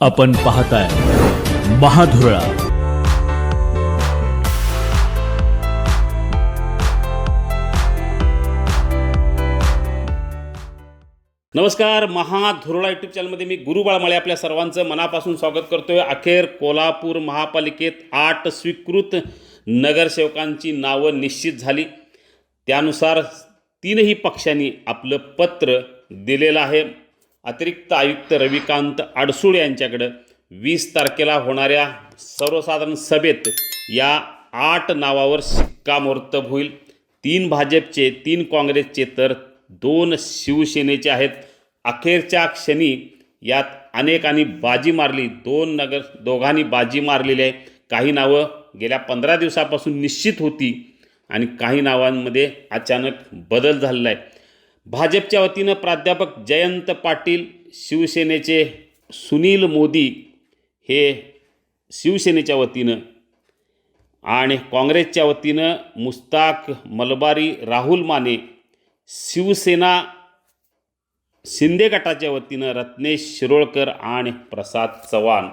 आपण पाहताय महाधुरळा. नमस्कार. महाधुरळा यूट्यूब चॅनलमध्ये मी गुरु बाळमाळे आपल्या सर्वांचं मनापासून स्वागत करतोय. अखेर कोल्हापूर महापालिकेत 8 स्वीकृत नगरसेवकांची नावं निश्चित झाली. त्यानुसार 3ही पक्षांनी आपलं पत्र दिलेलं आहे. अतिरिक्त आयुक्त रविकांत अडसूळ यांच्याकडं 20 तारखेला होणाऱ्या सर्वसाधारण सभेत या 8 नावावर शिक्कामोर्तब होईल. 3 भाजपचे, 3 काँग्रेसचे तर 2 शिवसेनेचे आहेत. अखेरच्या क्षणी यात अनेकांनी बाजी मारली. दोघांनी बाजी मारलेली आहे. काही नावं गेल्या 15 दिवसापासून निश्चित होती आणि काही नावांमध्ये अचानक बदल झालेला आहे. भाजपच्या वतीनं प्राध्यापक जयंत पाटील, शिवसेनेचे सुनील मोदी हे शिवसेनेच्या वतीनं आणि काँग्रेसच्या वतीनं मुस्ताक मलबारी, राहुल माने, शिवसेना शिंदे गटाच्या वतीनं रत्नेश शिरोळकर आणि प्रसाद चव्हाण,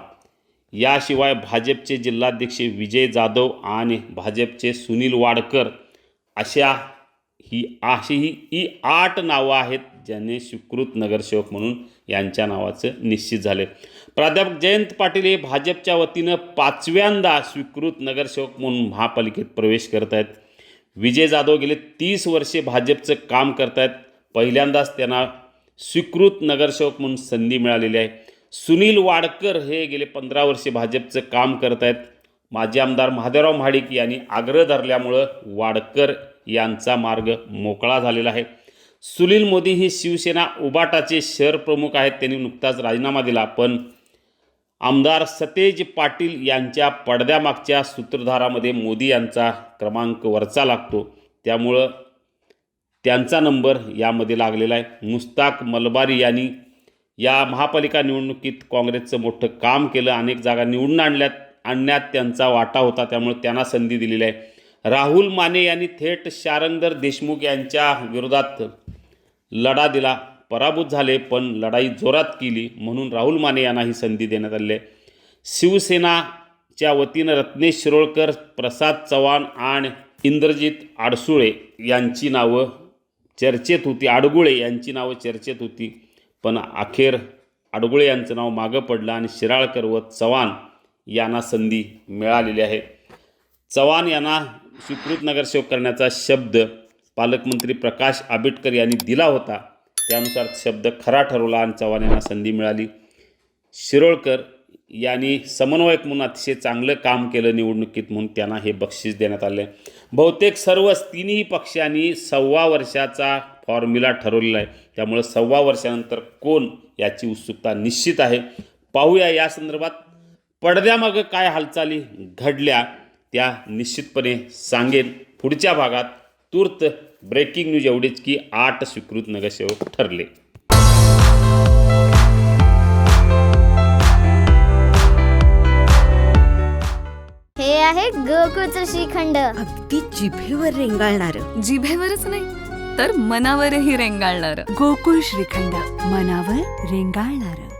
याशिवाय भाजपचे जिल्हाध्यक्ष विजय जाधव आणि भाजपचे सुनील वाडकर अशी ही 8 नावं आहेत ज्यांनी स्वीकृत नगरसेवक म्हणून यांच्या नावाचं निश्चित झाले. प्राध्यापक जयंत पाटील हे भाजपच्या वतीनं 5व्यांदा स्वीकृत नगरसेवक म्हणून महापालिकेत प्रवेश करत आहेत. विजय जाधव गेले 30 वर्षे भाजपचं काम करत आहेत. पहिल्यांदाच त्यांना स्वीकृत नगरसेवक म्हणून संधी मिळालेली आहे. सुनील वाडकर हे गेले 15 वर्षे भाजपचं काम करत आहेत. माजी आमदार महादेवराव महाडिक यांनी आग्रह धरल्यामुळं वाडकर यांचा मार्ग मोकळा झालेला आहे. सुनील मोदी ही शिवसेना उबाटाचे शहर प्रमुख आहेत. त्यांनी नुकताच राजीनामा दिला, पण आमदार सतेज पाटील यांच्या पडद्यामागच्या सूत्रधारामध्ये मोदी यांचा क्रमांक वरचा लागतो, त्यामुळं त्यांचा नंबर यामध्ये लागलेला आहे. मुस्ताक मलबारी यांनी या महापालिका निवडणुकीत काँग्रेसचं मोठं काम केलं. अनेक जागा निवडून आणण्यात त्यांचा वाटा होता, त्यामुळे त्यांना संधी दिलेली आहे. राहुल माने यांनी थेट शारंगधर देशमुख यांच्या विरोधात लढा दिला, पराभूत झाले, पण लढाई जोरात केली म्हणून राहुल माने यांना ही संधी देण्यात आली आहे. शिवसेनाच्या वतीनं रत्नेश शिरोळकर, प्रसाद चव्हाण आणि इंद्रजित अडसुळे यांची नावं चर्चेत होती. अडगुळे यांची नावं चर्चेत होती, पण अखेर अडगुळे यांचं नाव मागं पडलं आणि शिराळकर व चव्हाण यांना संधी मिळालेली आहे. चव्हाण यांना स्वीकृत नगरसेवक करण्याचा शब्द पालकमंत्री प्रकाश आंबेडकर यांनी दिला होता. त्यानुसार शब्द खरा ठरवला आणि चव्हाण यांना संधी मिळाली. शिरोळकर यांनी समन्वयक म्हणून अतिशय चांगलं काम केलं निवडणुकीत, म्हणून त्यांना हे बक्षीस देण्यात आले. बहुतेक सर्वच 3ही पक्षांनी 1.25 वर्षाचा फॉर्म्युला ठरवलेला आहे. त्यामुळे 1.25 वर्षानंतर कोण याची उत्सुकता निश्चित आहे. पाहूया या संदर्भात पडद्यामागं काय हालचाली घडल्या त्या निश्चितपणे सांगेन पुढच्या भागात. तूर्त ब्रेकिंग न्यूज एवढीच की 8 स्वीकृत नगरसेवक ठरले. हे आहे गोकुळचं श्रीखंड. अगदी जिभेवर रेंगाळणारं. जिभेवरच नाही तर मनावरही रेंगाळणारं. गोकुळ श्रीखंड, मनावर रेंगाळणारं.